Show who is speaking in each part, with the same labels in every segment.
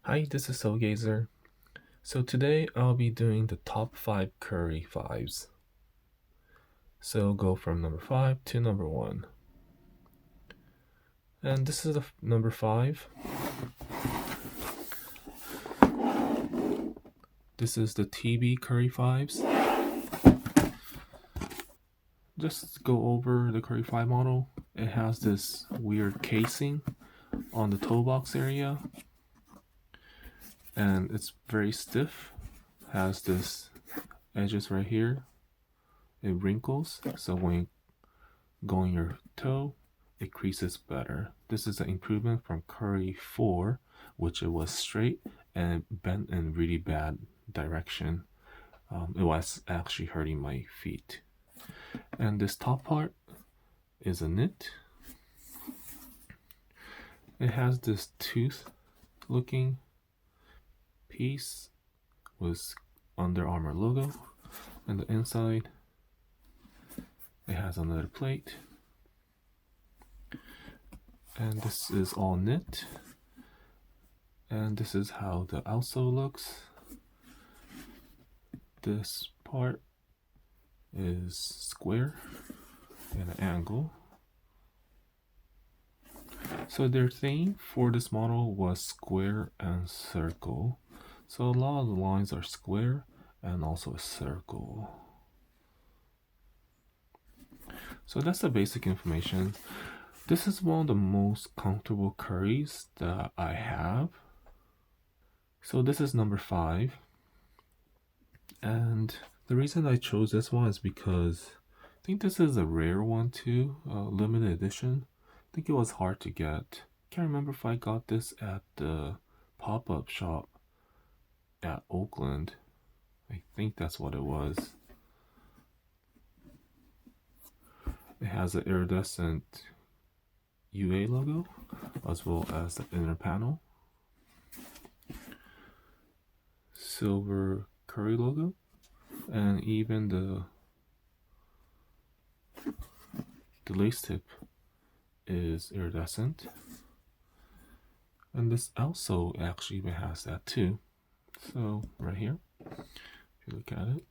Speaker 1: Hi, this is Soulgazer. So today I'll be doing the top 5 curry fives. So go from number 5 to number 1. And this is the number 5. This is the TB curry fives. Just go over the curry 5 model. It has this weird casing on the toe box area. And it's very stiff. Has this edges right here. It wrinkles, so when you go on your toe, it creases better. This is an improvement from Curry 4, which it was straight and bent in really bad direction. It was actually hurting my feet. And this top part is a knit. It has this tooth looking piece with Under Armour logo. And the inside, it has another plate. And this is all knit. And this is how the outsole looks. This part is square and an angle. So their theme for this model was square and circle. So a lot of the lines are square and also a circle. So that's the basic information. This is one of the most comfortable curries that I have. So this is number 5. And the reason I chose this one is because I think this is a rare one too, limited edition. I think it was hard to get. Can't remember if I got this at the pop-up shop at Oakland. I think that's what it was. It has an iridescent UA logo as well as the inner panel. Silver curry logo, and even the lace tip is iridescent. And this also actually even has that too. So right here, if you look at it,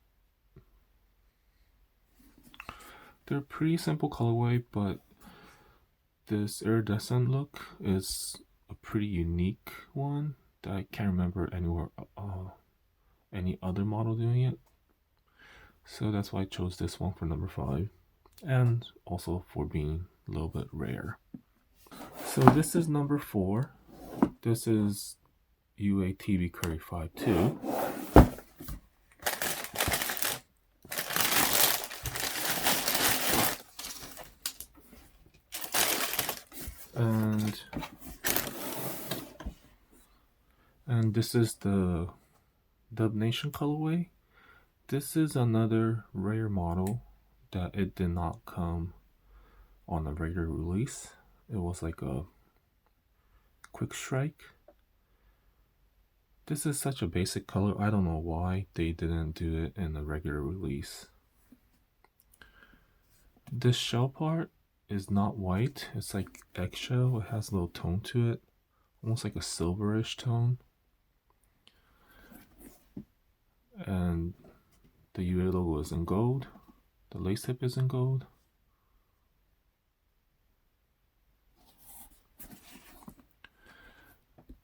Speaker 1: they're pretty simple colorway, but this iridescent look is a pretty unique one that I can't remember anywhere any other model doing it. So that's why I chose this one for number 5, and also for being a little bit rare. So this is number 4. This is UATB Curry 5 too. And this is the Dub Nation colorway. This is another rare model that it did not come on a regular release. It was like a quick strike. This is such a basic color. I don't know why they didn't do it in a regular release. This shell part is not white. It's like eggshell. It has a little tone to it, almost like a silverish tone. And the UA logo is in gold. The lace tip is in gold.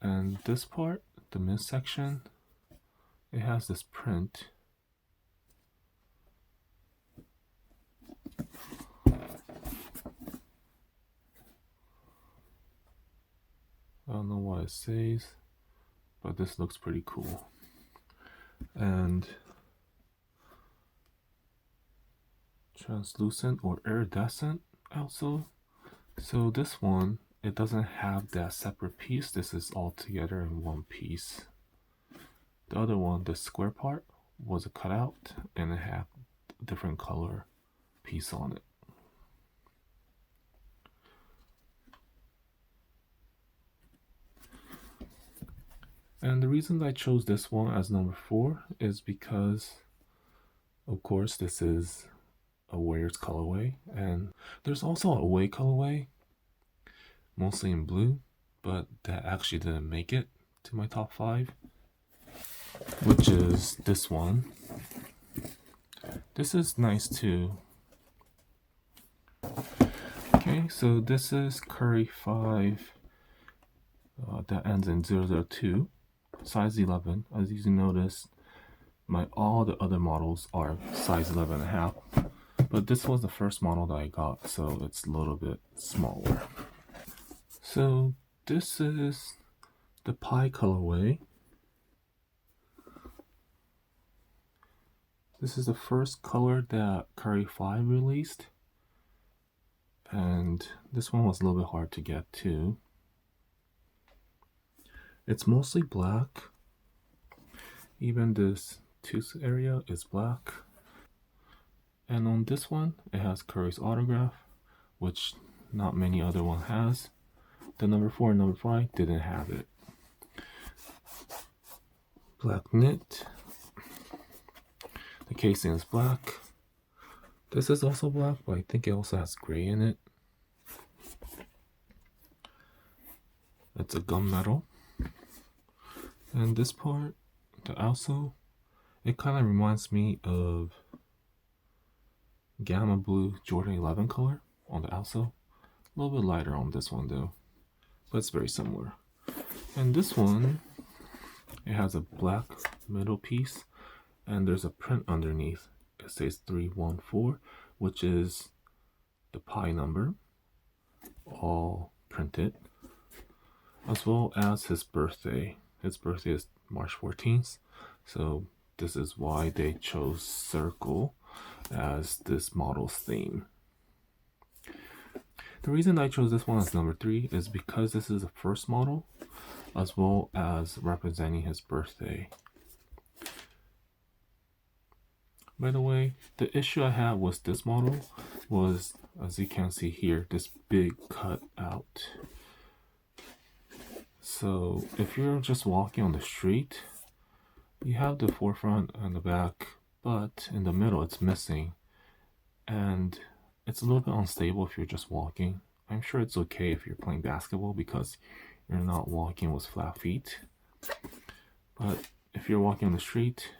Speaker 1: And this part, the midsection, it has this print. I don't know what it says, but this looks pretty cool. And translucent or iridescent also. So this one, it doesn't have that separate piece. This is all together in one piece. The other one, the square part, was a cutout and it had a different color piece on it. And the reason I chose this one as number 4 is because, of course, this is a Wears colorway, and there's also a Away colorway, mostly in blue, but that actually didn't make it. to my top 5, which is this one. This is nice too. Okay, so this is Curry 5 that ends in 002, size 11. As you notice, all the other models are size 11.5, but this was the first model that I got, so it's a little bit smaller. So this is the pie colorway. This is the first color that Curry 5 released, and this one was a little bit hard to get too. It's mostly black. Even this tooth area is black. And on this one, it has Curry's autograph, which not many other one has. The number 4 and number 5 didn't have it. Black knit. The casing is black. This is also black, but I think it also has gray in it. It's a gunmetal. And this part, the outsole, it kind of reminds me of Gamma Blue Jordan 11 color on the outsole. A little bit lighter on this one though, but it's very similar. And this one, it has a black middle piece, and there's a print underneath. It says 314, which is the pie number, all printed, as well as his birthday. His birthday is March 14th, so this is why they chose circle as this model's theme. The reason I chose this one as number 3 is because this is the first model, as well as representing his birthday. By the way, the issue I had with this model was, as you can see here, this big cutout. So if you're just walking on the street, you have the forefront and the back, but in the middle it's missing, and it's a little bit unstable if you're just walking. I'm sure it's okay if you're playing basketball because you're not walking with flat feet, but if you're walking on the street,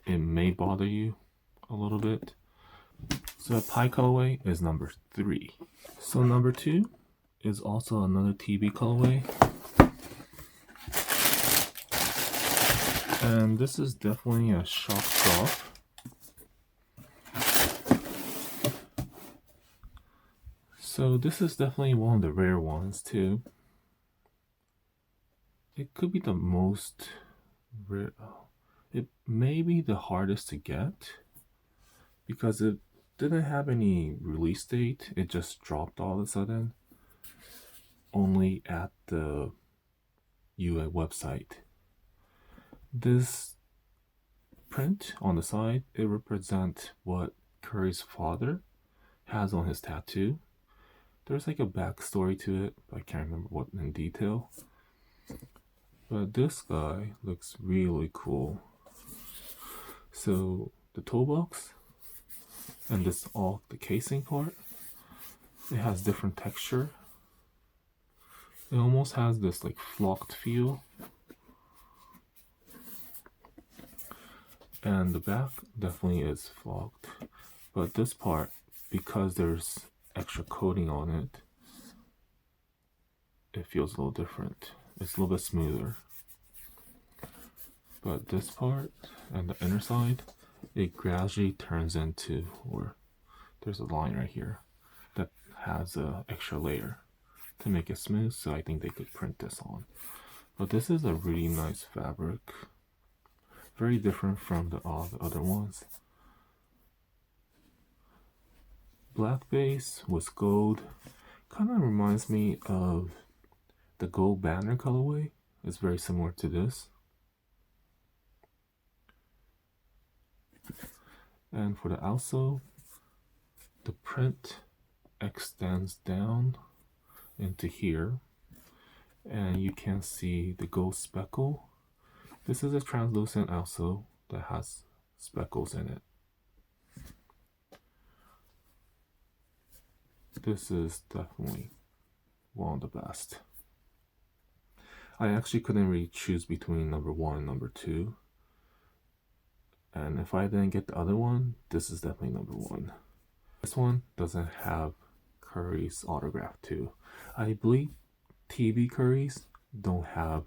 Speaker 1: it may bother you a little bit. So the pie colorway is number 3. So number 2 is also another TB colorway, and this is definitely a shock drop. So this is definitely one of the rare ones too. It could be the most rare. It may be the hardest to get because it didn't have any release date. It just dropped all of a sudden, only at the UA website. This print on the side, it represents what Curry's father has on his tattoo. There's like a backstory to it, but I can't remember what in detail. But this guy looks really cool. So the toe box and this all the casing part, it has different texture. It almost has this like flocked feel. And the back definitely is flocked, but this part, because there's extra coating on it, it feels a little different. It's a little bit smoother. But this part and the inner side, it gradually turns into, or there's a line right here that has an extra layer to make it smooth, so I think they could print this on. But this is a really nice fabric. Very different from all the other ones. Black base with gold. Kind of reminds me of the gold banner colorway. It's very similar to this. And for the outsole, the print extends down into here, and you can see the gold speckle. This is a translucent outsole that has speckles in it. This is definitely one of the best. I actually couldn't really choose between number 1 and number 2. And if I didn't get the other one, this is definitely number 1. This one doesn't have Curry's autograph too. I believe TB Curry's don't have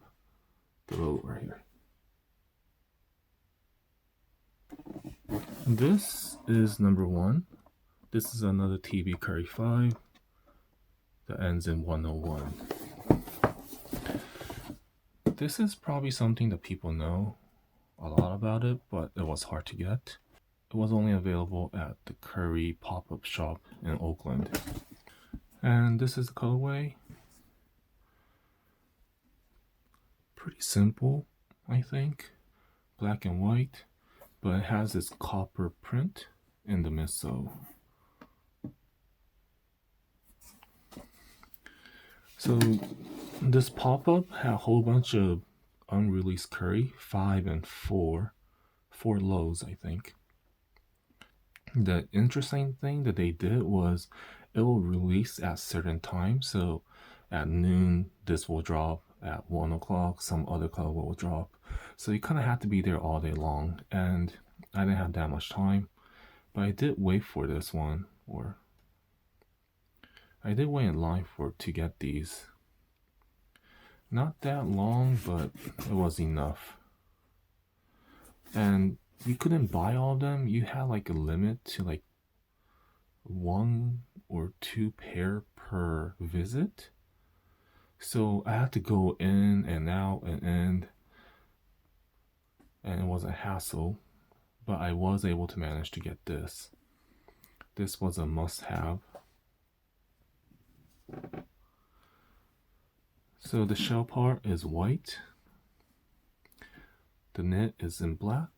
Speaker 1: the logo right here. This is number 1. This is another TB Curry 5 that ends in 101. This is probably something that people know a lot about it, but it was hard to get. It was only available at the Curry pop-up shop in Oakland. And this is the colorway. Pretty simple, I think. Black and white, but it has this copper print in the midsole. So this pop-up had a whole bunch of unreleased Curry, 5 and 4 lows, I think. The interesting thing that they did was it will release at certain times. So at noon, this will drop. At 1 o'clock, some other color will drop. So you kind of have to be there all day long. And I didn't have that much time. But I did wait for this one. Or I did wait in line to get these. Not that long, but it was enough. And you couldn't buy all of them. You had like a limit to like 1 or 2 pair per visit. So I had to go in and out and in, and it was a hassle, but I was able to manage to get this. This was a must-have. So the shell part is white. The knit is in black.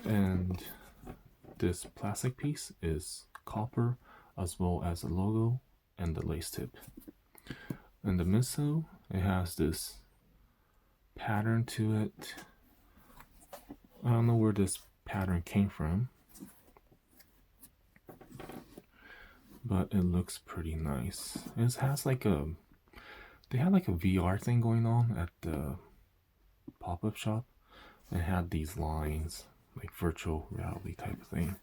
Speaker 1: And this plastic piece is copper, as well as the logo and the lace tip. And the midsole, it has this pattern to it. I don't know where this pattern came from, but it looks pretty nice. It has like they had like a VR thing going on at the pop-up shop. It had these lines, like virtual reality type of thing.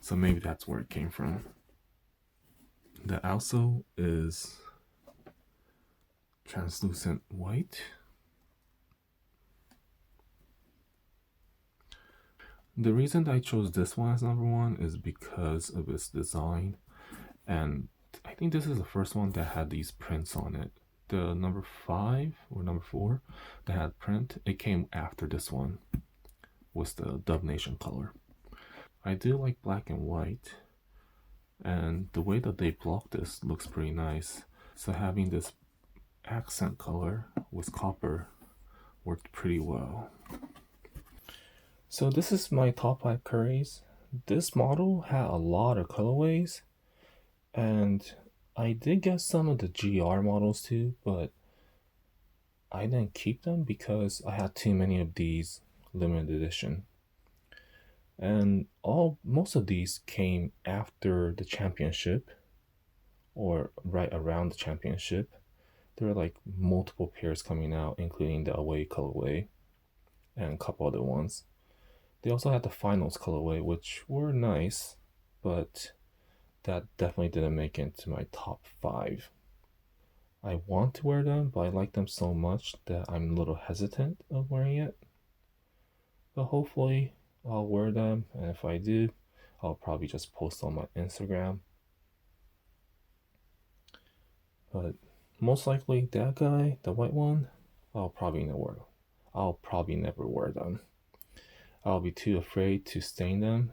Speaker 1: So maybe that's where it came from. The outsole is translucent white. The reason that I chose this one as number 1 is because of its design. And I think this is the first one that had these prints on it. The number 5 or number 4 that had print, it came after this one, was the Dub Nation color. I do like black and white, and the way that they block this looks pretty nice. So having this accent color with copper worked pretty well. So this is my top 5 Currys. This model had a lot of colorways, and I did get some of the GR models too, but I didn't keep them because I had too many of these limited edition. And most of these came after the championship, or right around the championship. There were like multiple pairs coming out, including the away colorway and a couple other ones. They also had the finals colorway, which were nice, but that definitely didn't make it into my top 5. I want to wear them, but I like them so much that I'm a little hesitant of wearing it. But hopefully I'll wear them, and if I do, I'll probably just post on my Instagram. But most likely that guy, the white one, I'll probably never wear them. I'll be too afraid to stain them.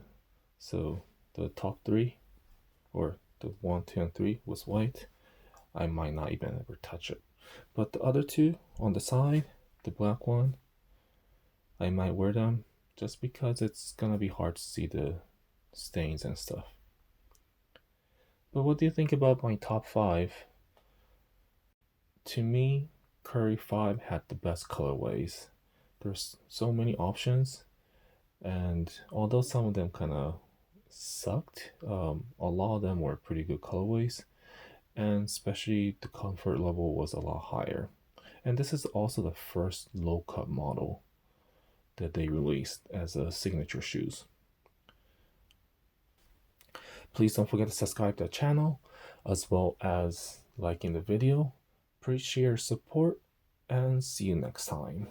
Speaker 1: So the top 3, or the 1, 2, and 3 was white. I might not even ever touch it. But the other 2 on the side, the black one, I might wear them just because it's gonna be hard to see the stains and stuff. But what do you think about my top 5? To me, Curry 5 had the best colorways. There's so many options, and although some of them kind of sucked, a lot of them were pretty good colorways. and especially the comfort level was a lot higher. And this is also the first low cut model that they released as a signature shoes. Please don't forget to subscribe to the channel as well as liking the video. Appreciate your support and see you next time.